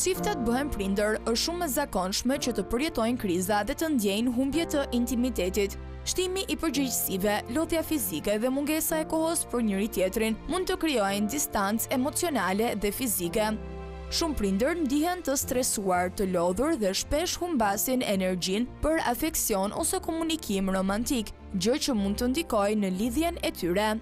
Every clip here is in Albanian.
çiftet bëhen prindër, është shumë e zakonshme që të përjetojnë kriza dhe të ndjejnë humbje të intimitetit. Shtimi i përgjegjësive, lodhja fizike dhe mungesa e kohës për njëri tjetrin mund të krijojnë distancë emocionale dhe fizike. Shumë prindër ndihen të stresuar, të lodhur dhe shpesh humbasin energjinë për afeksion ose komunikim romantik, gjë që mund të ndikojë në lidhjen e tyre.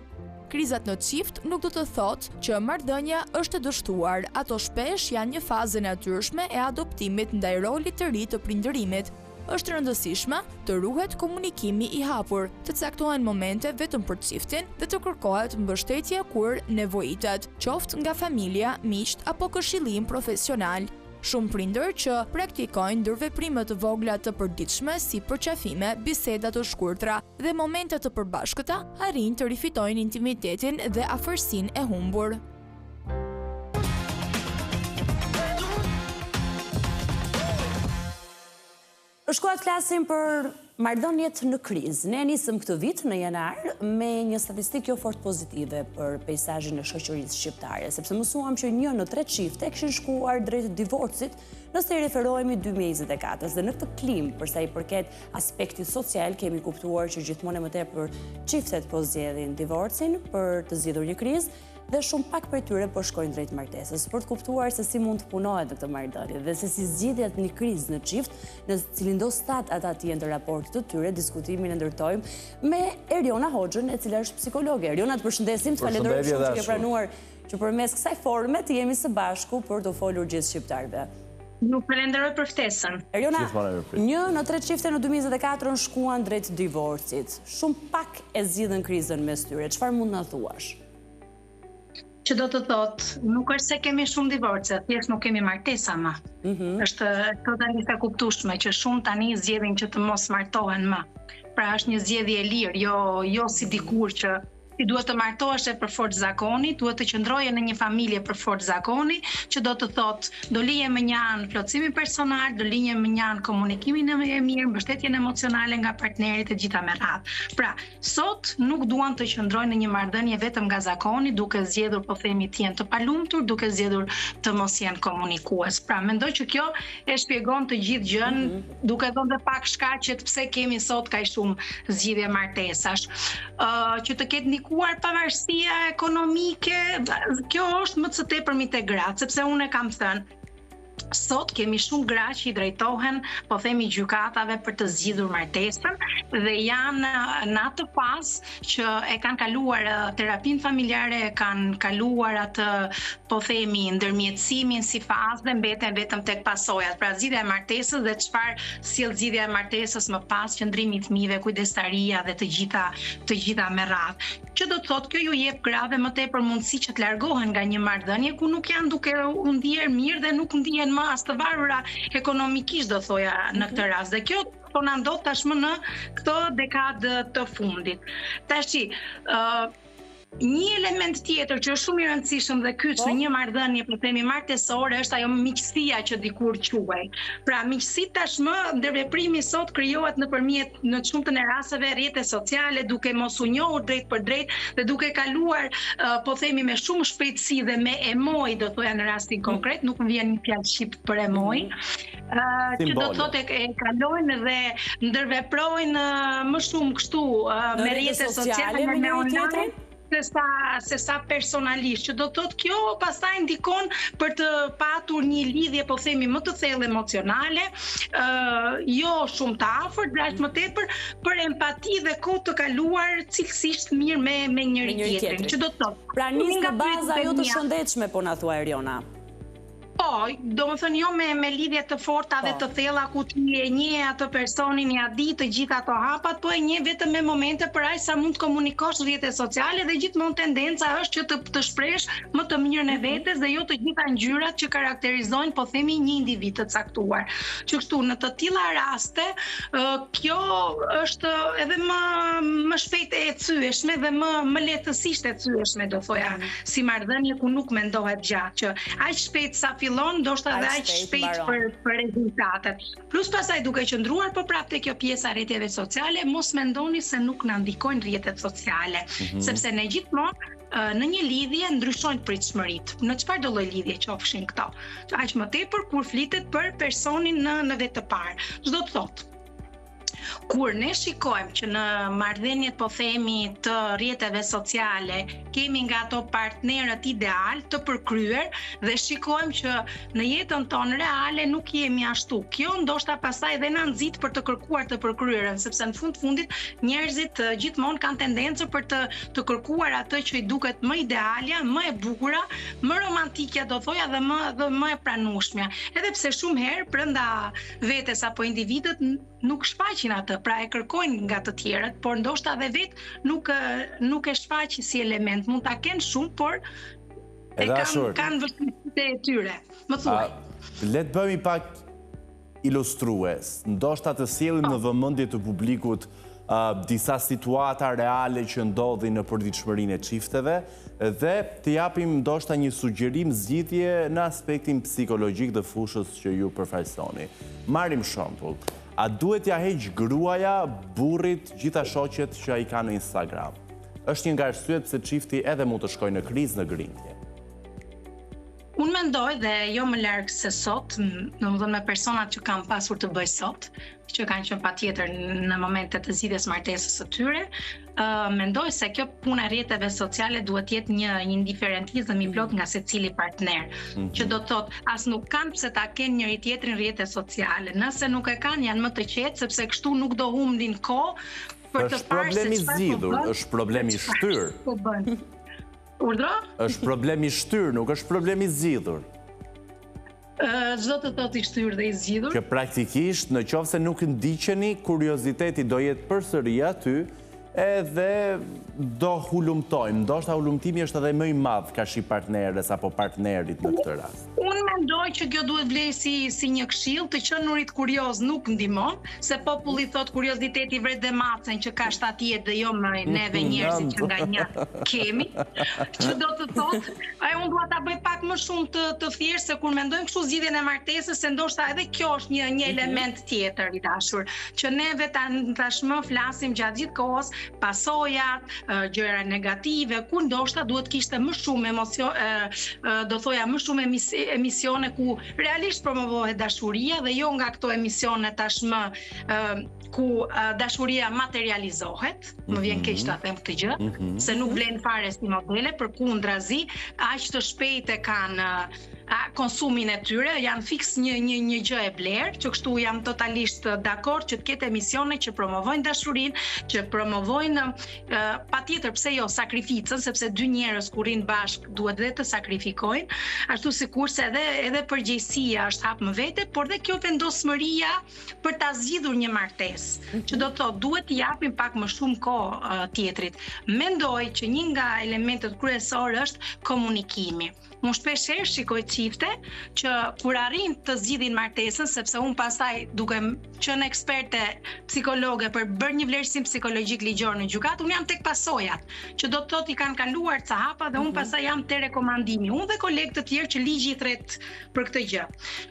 Krizat në çift nuk do të thotë që marrëdhënia është e dështuar, ato shpesh janë një fazë natyrshme e adoptimit ndaj rolit të ri të prindërimit. Është rëndësishme të ruhet komunikimi i hapur, të caktohen momente vetëm për çiftin dhe të kërkohet mbështetje kur nevojitet, qoftë nga familja, miqt apo këshillim profesional. Shumë prindër që praktikojnë ndërveprime të vogla të përditshme si përqafime, biseda të shkurtra dhe momente të përbashkëta arrin të rifitojnë intimitetin dhe afërsinë e humbur. Është koha të flasim për marrëdhëniet në krizë. Ne nisëm këtë vit në janar me një statistikë jo fort pozitive për peizazhin e shoqërisë shqiptare, sepse mësuam që 1 në 3 çifte kishin shkuar drejt divorcit nëse i referohemi 2024. Dhe në këtë klimë, për sa i përket aspektit social, kemi kuptuar që gjithmonë më tepër çiftet po zgjedhin divorcin për të zgjidhur një krizë, dhe shumë pak për tyre po shkojnë drejt martesës, për të kuptuar se si mund të punohet në këtë marrëdhënie dhe se si zgjidhet një krizë në çift, në cilin do stat ata të jenë të raportit të tyre. Diskutimin e ndërtojmë me Eriona Hoxhën, e cila është psikologe. Eriona, të përshëndesim, të falenderoj shumë që ke pranuar që përmes kësaj forme të jemi së bashku për të folur gjithë shqiptarëve. Nuk falenderoj për ftesën. Eriona, 1 në 3 çifte në 2024 shkuan drejt divorcit. Shumë pak e zgjidhen krizën mes tyre. Çfarë mund na thuash? Që do të thotë, nuk është se kemi shumë divorce, thjesht nuk kemi martesa më. Është totalisht e kuptueshme që shumë tani zgjedhin që të mos martohen më. Pra është një zgjedhje e lirë, jo si dikur që ti duhet të martohesh për forcë zakoni, duhet të qëndroje në një familje për forcë zakoni, që do të thotë do lijem me një anë plotësimi personal, do lijem me një anë komunikimin e mirë, mbështetjen emocionale nga partnerit e gjitha me radhë. Pra, sot nuk duan të qëndrojnë në një marrëdhënie vetëm nga zakoni, duke zgjedhur po themi të jenë të palumtur, duke zgjedhur të mos jenë komunikues. Pra, mendoj që kjo e shpjegon të gjithë gjën, duke dhënë pak shkaqet pse kemi sot kaq shumë zgjidhje martesash. Që të ketë pavarësia ekonomike, kjo është më së tepërmi te gratë, sepse unë e kam thënë, sot kemi shumë gra që i drejtohen, po themi gjykatave për të zgjidhur martesën dhe janë në atë fazë që e kanë kaluar terapinë familjare, e kanë kaluar atë, po themi, ndërmjetësimin si fazë dhe mbeten vetëm tek pasojat. Pra zgjidhja e martesës dhe çfarë sjell zgjidhja e martesës më pas, qëndrimi i fëmijëve, kujdestaria dhe të gjitha me radhë. Që do të thotë kjo ju jep grave më tepër mundësi që të largohen nga një marrëdhënie ku nuk janë duke u ndier mirë dhe nuk ndihen më as të varura ekonomikisht, do thoja në këtë rast. Dhe kjo po na ndodh tashmë në këto dekadë të fundit. Tashi, një element tjetër që është shumë i rëndësishëm dhe kyç në një marrëdhënie, po themi martesore, është ajo miqësia që dikur quhej. Pra miqësi tashmë ndërveprimi sot krijohet nëpërmjet në shumë të rasteve rrjete sociale, duke mos u njohur drejt për drejt dhe duke kaluar po themi me shumë shpejtësi dhe me emoj, do thoya në rastin konkret, nuk më vjen një fjalë shqip për emoj. Që do të thotë e kalojnë dhe ndërveprojnë më shumë kështu me rrjete sociale, me online. Se sa personalisht, që do të thotë kjo pastaj ndikon për të patur një lidhje, po themi, më të thellë emocionale, jo shumë të afërt, aq më tepër për empati dhe kohë të kaluar cilësisht mirë me njëri tjetrin. Që do të thotë, pra nis nga baza jo të shëndetshme, po na thua Eriona. Po, do më thënë jo me lidhje të forta dhe të thella ku ti e njeh atë personin, ja di të gjitha ato hapat, po e njeh vetëm me momente për aq sa mund të komunikosh në rrjetet sociale dhe gjithmonë tendenca është që të shpresh më të mirën e vetes dhe jo të gjitha ngjyrat që karakterizojnë, po themi, një individ të caktuar. Që kështu në të tilla raste, kjo është edhe më shpejt e thyeshme dhe më lehtësisht e thyeshme, do thoja, si marrëdhënie ku nuk mendohet gjatë, që aq shpejt sa fillon, ndoshta edhe aq shpejt për rezultatet. Plus pasaj duke qëndruar po prapë te kjo pjesa rrjeteve sociale, mos mendoni se nuk na ndikojnë rrjetet sociale, sepse ne gjithmonë në një lidhje ndryshojnë pritshmëritë. Në çfarë do lloj lidhje qofshin këto? Aq më tepër kur flitet për personin në vetë të parë. Çdo të thotë, kur ne shikojmë që në marrëdhëniet po themi të rrjeteve sociale kemi nga ato partnerët ideal të përkryer dhe shikojmë që në jetën tonë reale nuk jemi ashtu. Kjo ndoshta pastaj edhe na nxit për të kërkuar të përkryerën, sepse në fundit njerëzit gjithmonë kanë tendencë për të kërkuar atë që i duket më idealja, më e bukura, më romantikja do thoja dhe më e pranueshmja. Edhe pse shumë herë brenda vetes apo individët nuk shfaqin atë, pra e kërkojnë nga të tjerët, por ndoshta edhe nuk e shfaqin si element. Mund ta kenë shumë, por kanë vështirësitë e tyre. Më thuaj. Le të bëhemi pak ilustrues. Ndoshta të sjellim në vëmendje të publikut disa situata reale që ndodhin në përditshmërinë e çifteve dhe të japim ndoshta një sugjerim zgjidhje në aspektin psikologjik dhe fushës që ju përfaqësoni. Marrim shembull. A duhet ja heq gruaja burrit gjitha shoqet që ai ka në Instagram? Është një nga arsyet pse çifti edhe mund të shkojë në krizë, në grindje. Unë mendoj dhe jo më larg se sot, domethënë me personat që kam pasur të bëj sot, që kanë qenë patjetër në momente të zgjidhjes martesës së tyre, mendoj se kjo puna e rrjeteve sociale duhet të jetë një indiferentizëm i plot nga secili partner, që do të thotë as nuk kanë pse ta kenë njëri tjetrin rrjete sociale. Nëse nuk e kanë, janë më të qetë sepse kështu nuk do humbin kohë për të parë se çfarë është problemi shtyr. Urdhro? Është problemi shtyr, nuk është problemi zgjidhur. Çdo të thotë i shtyr dhe i zgjidhur. Që praktikisht në qoftë se nuk ndiqeni, kurioziteti do jetë përsëri aty, edhe do hulumtojmë. Ndoshta hulumtimi është edhe më i madh ka shi partneres apo partnerit në këtë rast. Unë mendoj që kjo duhet vlej si një këshill, të qenurit kurioz nuk ndihmon, se populli thot kurioziteti vret dhe macen që ka 7 jetë dhe jo më neve njerëzit që nga një kemi. Që do të thotë, unë dua ta bëj pak më shumë të thjeshtë se kur mendojmë kështu zgjidhjen e martesës, se ndoshta edhe kjo është një element tjetër i dashur, që neve tashmë flasim gjatë gjithë kohës pasojat, gjëra negative, ku ndoshta duhet kishte më shumë do thoja më shumë emisione ku realisht promovohet dashuria dhe jo nga këto emisione tashmë ku dashuria materializohet, më vjen keq ta them këtë gjë, se nuk vlen fare si modele, përkundrazi, aq të shpejt e kanë konsumin e tyre, janë fiks një gjë e blerë, që kështu jam totalisht dakord që të ketë emisione që promovojnë dashurinë, që promovojnë patjetër pse jo sakrificën, sepse dy njerëz kur rinë bashk duhet dhe të sakrifikojnë, ashtu sikurse edhe përgjegjësia është hap më vete, por dhe kjo vendosmëria për ta zgjidhur një martesë, që do të thotë duhet t'i japim pak më shumë kohë tjetrit. Mendoj që një nga elementet kryesor është komunikimi. Unë shpeshherë shikoj çifte që kur arrin të zgjidhin martesën, sepse unë pastaj duke qenë eksperte psikologe për bërë një vlerësim psikologjik ligjor në gjykatë, unë jam tek pasojat, që do të thotë i kanë kaluar ca hapa dhe unë pastaj jam te rekomandimi. Unë dhe kolegë të tjerë që ligji i thret për këtë gjë.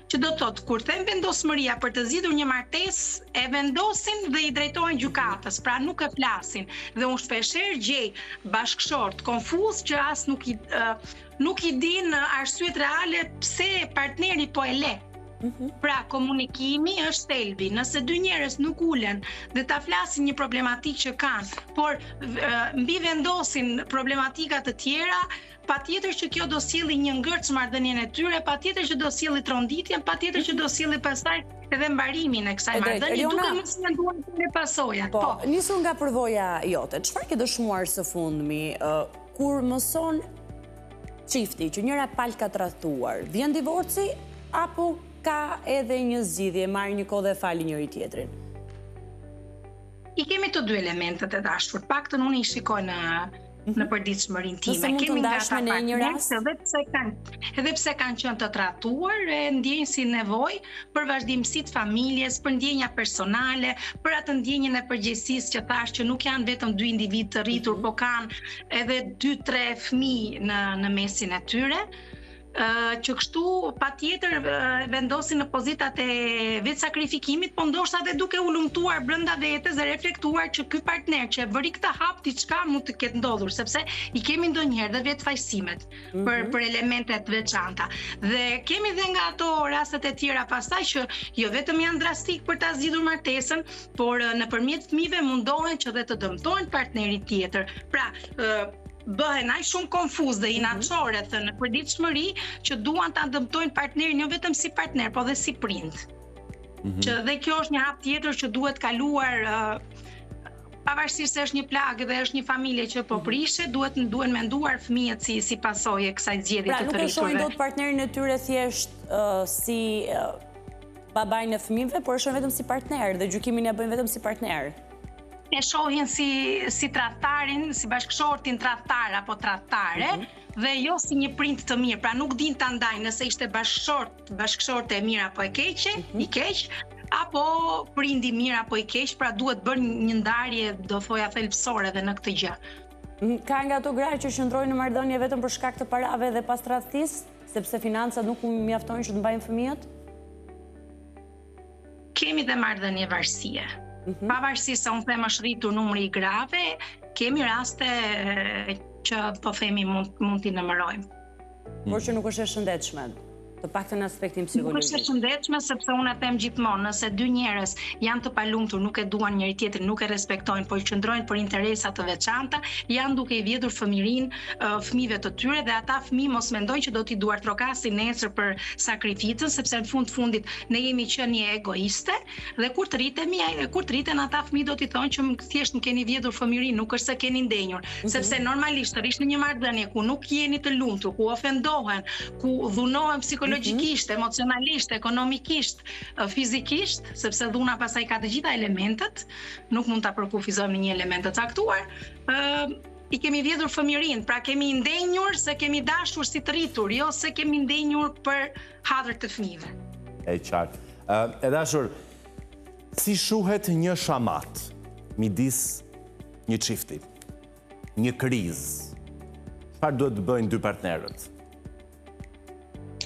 Që do të thotë kur them vendosmëria për të zgjidhur një martesë, e vendosin dhe i drejtohen gjykatës, pra nuk e flasin. Dhe unë shpeshherë gjej bashkëshort konfuz që as nuk i din arsyet reale pse partneri po e le. Pra komunikimi është thelbi. Nëse dy njerëz nuk ulen dhe ta flasin një problematikë që kanë, por mbi vendosin problematika të tjera, patjetër që kjo do sjelli një ngërç marrëdhënien e tyre, patjetër që do sjelli tronditjen, patjetër që do sjelli pastaj edhe mbarimin e kësaj marrëdhënie, duke mos menduar në pasojat. Po, nisur nga përvoja jote, çfarë ke dëshmuar së fundmi kur mëson çifti që njëra palë ka tradhtuar, vjen divorci apo ka edhe një zgjidhje, marrë një kohë dhe fali njëri tjetrin? I kemi të dy elementet e dashur, paktën unë i shikoj në përditshmërinë time. Kemi nga ata partnerë, edhe pse kanë qenë të tratuar, e ndjejnë si nevojë për vazhdimsitë familjes, për ndjenja personale, për atë ndjenjen e përgjegjësisë që thash që nuk janë vetëm dy individ të rritur, po kanë edhe 2-3 fëmijë në mesin e tyre. që kështu pa tjetër vendosin në pozitat e vetë sakrifikimit, po ndoshta dhe duke u lumtuar brenda vetes dhe reflektuar që ky partner që e bëri këtë hap diçka mund të ketë ndodhur, sepse i kemi ndonjëherë dhe vetë fajsimet për elementet veçanta. Dhe kemi dhe nga ato rastet e tjera pastaj që jo vetëm janë drastik për ta zgjidhur martesën, por nëpërmjet fëmijëve mundohen që dhe të dëmtojnë partnerit tjetër. Pra, bëhen aq shumë konfuz dhe inatçore në përditshmëri që duan ta dëmtojnë partnerin jo vetëm si partner, po dhe si prind. Që dhe kjo është një hap tjetër që duhet kaluar pavarësisht se është një plagë dhe është një familje që po prishet, duhen menduar fëmijët si pasojë e kësaj zgjedhje të të rriturve. Pra nuk e shohin dot partnerin e tyre thjesht si babajnë e fëmijëve, por e shohin vetëm si partner dhe gjykimin ja bëjnë vetëm si partner. E shohin si tradhtarin, si bashkëshortin tradhtar apo tradhtare, dhe jo si një prind të mirë. Pra nuk din ta ndajnë nëse ishte bashkëshorte e mirë apo e keqe, i keq, apo prindi mirë apo i keq, pra duhet bërë një ndarje, do thoja thelbësore edhe në këtë gjë. Ka nga ato gra që qëndrojnë në marrëdhënie vetëm për shkak të parave dhe pas tradhtisë, sepse financat nuk mjaftojnë që të mbajnë fëmijët? Kemi dhe marrëdhënie varësie. Pavarësisht se unë them është rritur numri i grave, kemi raste që po themi mund t'i numërojmë. Por që nuk është e shëndetshme, të paktën në aspektin psikologjik. Nuk është e shëndetshme sepse unë them gjithmonë, nëse dy njerëz janë të palumtur, nuk e duan njëri tjetrin, nuk e respektojnë, por qëndrojnë për interesa të veçanta, janë duke i vjedhur fëmijëve të tyre dhe ata fëmijë mos mendojnë që do t'i duartrokasin nesër për sakrificën, sepse në fundit ne jemi qenie egoiste dhe kur të rriten ata fëmijë do t'i thonë që thjesht më keni vjedhur fëmijërinë, nuk është se keni ndenjur, sepse normalisht të rish në një marrëdhënie ku nuk jeni të lumtur, ku ofendohen, ku dhunohen psikologjikisht, emocionalisht, ekonomikisht, fizikisht, sepse dhuna pasaj ka të gjitha elementet, nuk mund ta përkufizojmë në një element të caktuar, i kemi vjedhur fëmijërinë, pra kemi ndenjur se kemi dashur si të rritur, jo se kemi ndenjur për hadër të fëmijëve. E qartë. E dashur, si shuhet një shamat midis një çifti, një krizë, çfarë duhet të bëjnë dy partnerët?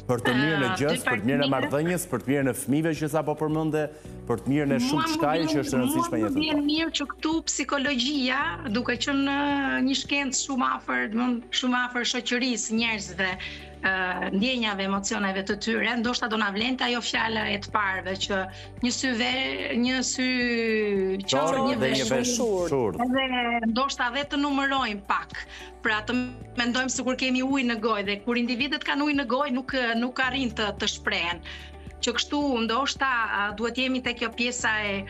Për të mirën e gjës, për të mirën e marrëdhënies, për të mirën e fëmijëve që sapo përmendë, për të mirën e shumë shkaje që është e rëndësishme në jetën. Mua më vjen mirë që këtu psikologjia, duke qenë një shkencë shumë afër shoqërisë, njerëzve, ndjenjave, emocioneve të tyre, ndoshta do na vlente ajo fjala e të parëve që një sy qorë, një vesh shurë. Edhe ndoshta edhe të numërojmë pak. Pra të mendojmë sikur kemi ujë në gojë dhe kur individet kanë ujë në gojë nuk arrin të shprehen. Që kështu ndoshta duhet jemi te kjo pjesa e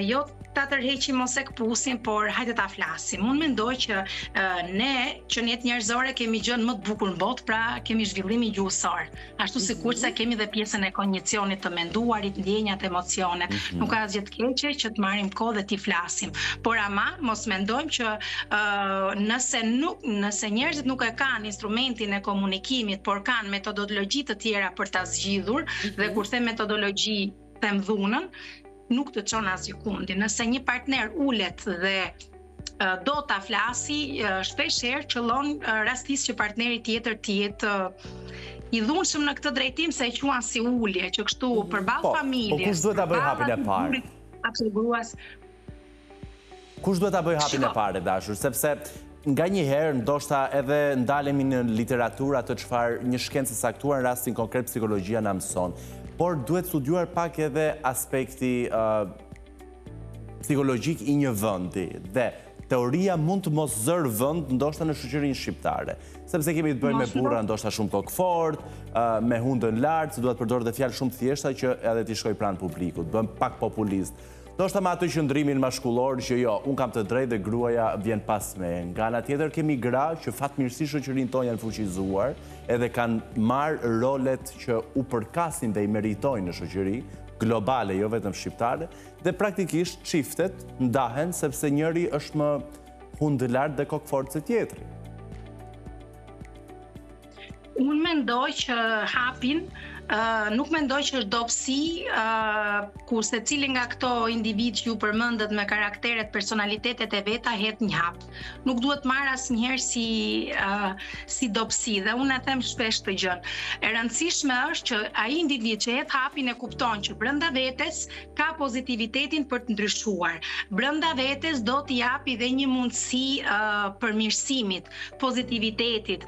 jo ta tërheqim mos e këpusim, por hajde ta flasim. Unë mendoj që ne që në jetë njerëzore kemi gjën më të bukur në botë, pra kemi zhvillimi gjuhësor. Ashtu sikurse kemi dhe pjesën e konjeksionit të menduarit, ndjenjat, emocionet. Nuk ka asgjë të keqe që të marrim kohë dhe t'i flasim. Por ama mos mendojmë që nëse njerëzit nuk e kanë instrumentin e komunikimit, por kanë metodologji të tjera për ta zgjidhur, dhe kur them metodologji them dhunën, nuk të çon asgjë kundi. Nëse një partner ulet dhe do ta flasi, shpeshherë qëllon rastisht që partneri tjetër të jetë i dhunshëm në këtë drejtim, se e quan si ulje, që kështu përballë familjes. Po kush duhet ta bëjë hapin e parë? Absolutues. Kush duhet ta bëjë hapin e parë, dashur, sepse nganjëherë ndoshta edhe ndalemi në literaturë atë çfarë një shkencë e saktuar në rastin konkret psikologjia na mëson. Por duhet studiuar pak edhe aspekti psikologjik i një vendi dhe teoria mund të mos zërë vend ndoshta në shoqërinë shqiptare. Sepse kemi të bëjmë me burra ndoshta shumë kokfort, me hundën lart, se duhet përdorë dhe fjalë shumë thjeshta që edhe t'i shkoj pranë publikut, bëm pak populist. Ndoshta me atë qëndrimin mashkullor që jo, unë kam të drejtë dhe gruaja vjen pas me. Nga ana tjetër kemi gra që fatmirësisht shoqërinë tonë janë fuqizuar, edhe kanë marrë rolet që u përkasin dhe i meritojnë në shoqëri globale, jo vetëm shqiptare, dhe praktikisht çiftet ndahen sepse njëri është më hundë lart dhe kokfort se tjetri. Unë mendoj që hapin nuk mendoj që është dobësi ku secili nga këto individ që ju përmendët me karakteret, personalitetet e veta het një hap. Nuk duhet marrë asnjëherë si dobësi dhe unë e them shpesh të gjën. E rëndësishme është që ai individ që het hapin e kupton që brenda vetes ka pozitivitetin për të ndryshuar. Brenda vetes do t'i japi dhe një mundësi përmirësimit, pozitivitetit.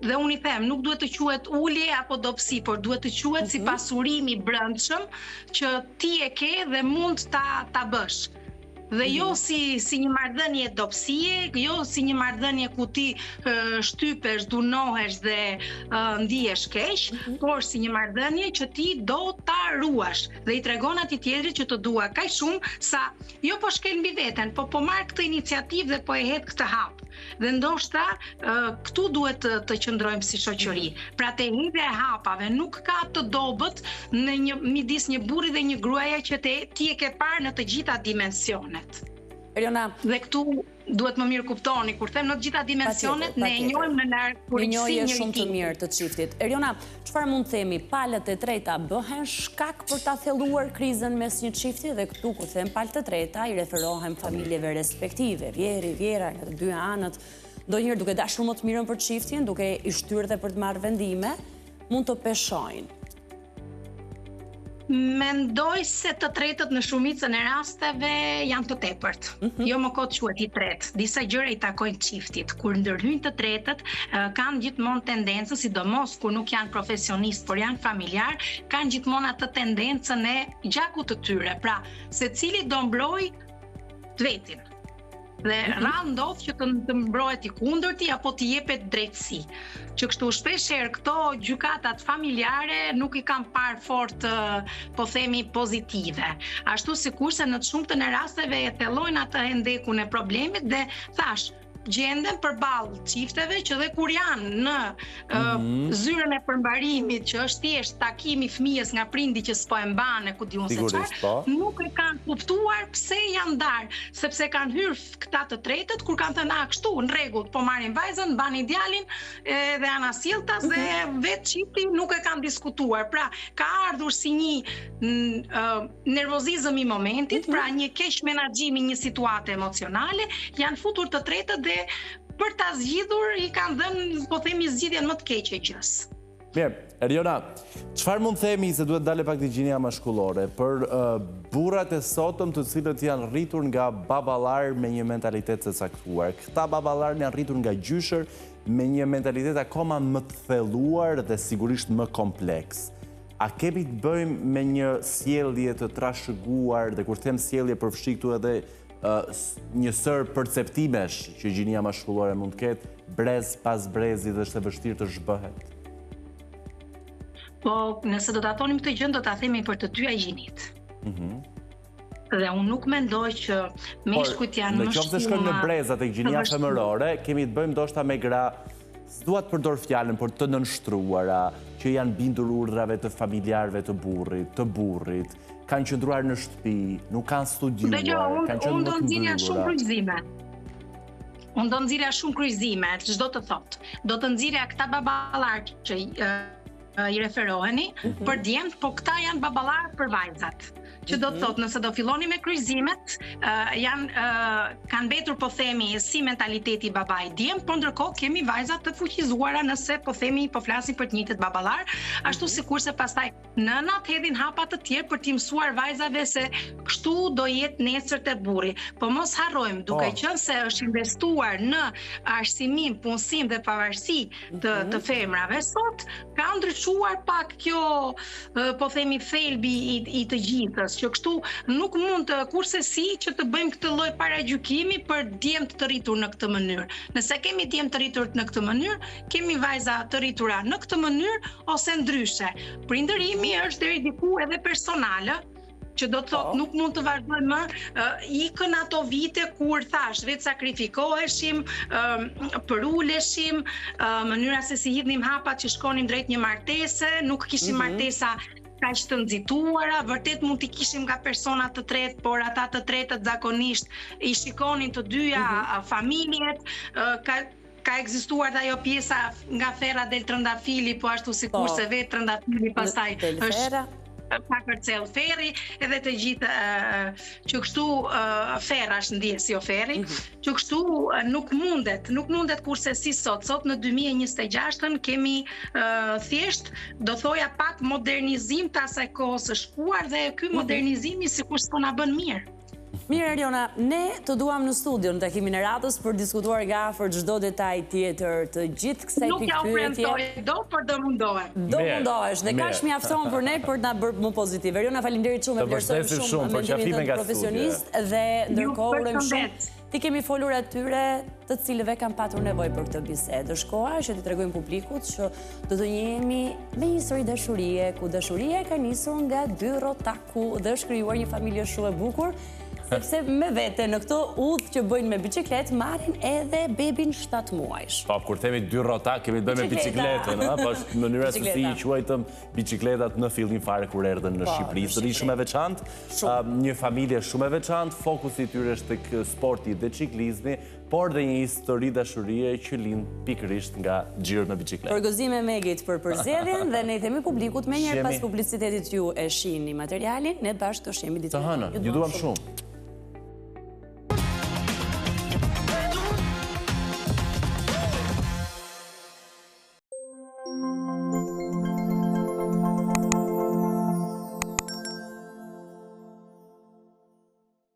Dhe unë i them, nuk duhet të quhet ulje apo dobësi, por duhet të quhet si pasurimi brendshëm që ti e ke dhe mund ta bësh. Dhe jo si një marrëdhënie dobësie, jo si një marrëdhënie ku ti shtypesh, dunohesh dhe ndihesh keq, por si një marrëdhënie që ti do ta ruash dhe i tregon atij tjetrit që të dua kaq shumë sa jo po shkel mbi veten, po marr këtë iniciativë dhe po e het këtë hap. Dhe ndoshta këtu duhet të qëndrojmë si shoqëri. Pra te hedhja e hapave nuk ka të dobët në midis një burri dhe një gruaje që ti e ke parë në të gjitha dimensionet. Eriona, dhe këtu duhet më mirë kuptoni, kur them në të gjitha dimensionet, ne e njohim në largësi njohje shumë të mirë të çiftit. Eriona, çfarë mund të themi, palët e treta bëhen shkak për ta thelluar krizën mes një çifti dhe këtu kur them palët e treta i referohem familjeve respektive, vjeri, vjera, nga të dy anët, ndonjëherë duke dashur më të mirën për çiftin, duke i shtyrë dhe për të marrë vendime, mund të peshojnë. Mendoj se të tretët në shumicën e rasteve janë të tepërt. Jo më kot quhet i tretë. Disa gjëra i takojnë çiftit. Kur ndërhyjnë të tretët, kanë gjithmonë tendencën, sidomos kur nuk janë profesionistë, por janë familjar, kanë gjithmonë atë tendencën e gjakut të tyre. Pra, secili do mbrojë të vetin. Dhe rrallë ndodh që të mbrohet i kundërti apo t'i jepet drejtësi. Që kështu shpeshherë këto gjykatat familjare nuk i kam parë fort, po themi, pozitive. Ashtu sikurse në të shumtën e rasteve e thellojnë atë hendekun e problemit dhe thash, gjenden përballë çifteve që dhe kur janë në zyrën e përmbarimit, që është thjesht takimi fëmijës nga prindi që s'po e mban e ku diun se çfarë, nuk e kanë kuptuar pse janë ndarë, sepse kanë hyrë këta të tretët kur kanë thënë kështu, në rregull, po marrin vajzën, mbani djalin dhe anasjelltas dhe vetë çifti nuk e kanë diskutuar. Pra, ka ardhur si një nervozizëm i momentit, pra një keq menaxhimi një situate emocionale, janë futur të tretët dhe për ta zgjidhur i kanë dhënë, po themi, zgjidhjen më të keqe gjës. Mirë, Eriona, çfarë mund themi se duhet dalë pak gjinia mashkullore për burrat e sotëm të cilët janë rritur nga baballar me një mentalitet të caktuar. Këta baballar janë rritur nga gjyshër me një mentalitet akoma më të thelluar dhe sigurisht më kompleks. A kemi të bëjmë me një sjellje të trashëguar dhe kur them sjellje përfshi këtu edhe një sër perceptimesh që gjinia mashkullore mund të ketë, brez pas brezi dhe është e vështirë të zhbëhet? Po, nëse do ta thonim këtë gjë, do ta themi për të dyja gjinit. Dhe unë nuk mendoj që meshkujt janë më shumë. Në qoftë se shkojmë në breza tek gjinia femërore, kemi të bëjmë ndoshta me gra, s'dua të përdor fjalën, por të nënshtruara, që janë bindur urdhrave të familjarëve të burrit, kanë qëndruar në shtëpi, nuk kanë studiuar, kanë qenë më të mbyllura. Unë do nxirja shumë kryqëzime, ç'do të thotë. Do të nxirja këta baballar që i referoheni për djemt, po këta janë baballar për vajzat. Që do të thotë, nëse do filloni me kryqëzimet, kanë mbetur, po themi, si mentaliteti i babait djem, por ndërkohë kemi vajzat të fuqizuara nëse po themi, po flasim për të njëjtët baballar, ashtu sikurse pastaj nënat hedhin hapa të tjerë për t'i mësuar vajzave se kështu do jetë nesër te burri. Po mos harrojmë, duke qenë se është investuar në arsimim, punësim dhe pavarësi të femrave sot, ka ndryshuar pak kjo, po themi, thelbi i të gjithës, që kështu nuk mund të kurse si që të bëjmë këtë lloj paragjykimi për djemt të rritur në këtë mënyrë. Nëse kemi djemt të rritur në këtë mënyrë, kemi vajza të rritura në këtë mënyrë ose ndryshe. Prindërimi është deri diku edhe personale, që do të thotë nuk mund të vazhdojmë më, ikën ato vite kur thash, vetë sakrifikoheshim, përuleshim, mënyra se si hidhnim hapat që shkonim drejt një martese, nuk kishim martesa kaq të nxituara, vërtet mund t'i kishim nga persona të tretë, por ata të tretët zakonisht i shikonin të dyja familjet, ka ekzistuar dhe ajo pjesa nga Ferra del Trëndafili, po ashtu sikur se vetë Trëndafili pastaj është pa kërcel Ferri, edhe të gjithë që kështu Ferra është ndjes, jo Ferri, që kështu nuk mundet kurse si sot në 2026 kemi thjesht, do thoja pak modernizim të asaj kohës së shkuar dhe ky modernizimi sikur s'po na bën mirë. Mirë, Eriona, ne të duam në studio në takimin e radhës për diskutuar nga afër çdo detaj tjetër të gjithë kësaj pikpyetje. Nuk ja u premtoj, por do mundohem. Do mundohesh, dhe kaq mjafton për ne për të na bërë më pozitiv. Eriona, faleminderit shumë, e vlerësoj shumë mendimin e profesionist dhe ndërkohë urojmë shumë. Ti kemi folur atyre të cilëve kanë patur nevojë për këtë bisedë. Është koha që t'i tregojmë publikut që do të jemi me një histori dashurie, ku dashuria ka nisur nga 2 rotaku dhe është krijuar një familje shumë e bukur. Sepse me vete në këto udhë që bëjnë me biciklet, marrin edhe bebin 7 muajsh. Po, kur themi 2 rota, kemi të bëjmë me bicikletën, po është mënyra se si i quajtëm bicikletat në fillim fare kur erdhën në Shqipëri. Sërish shumë e veçantë, një familje shumë e veçantë, fokusi i tyre është tek sporti dhe ciklizmi, por dhe një histori dashurie që lind pikërisht nga xhirët me bicikletë. Përgëzime Megit për përzgjedhjen dhe ne i themi publikut menjëherë pas publicitetit ju e shihni materialin, ne bashkë do shihemi ditën e Ju duam shumë.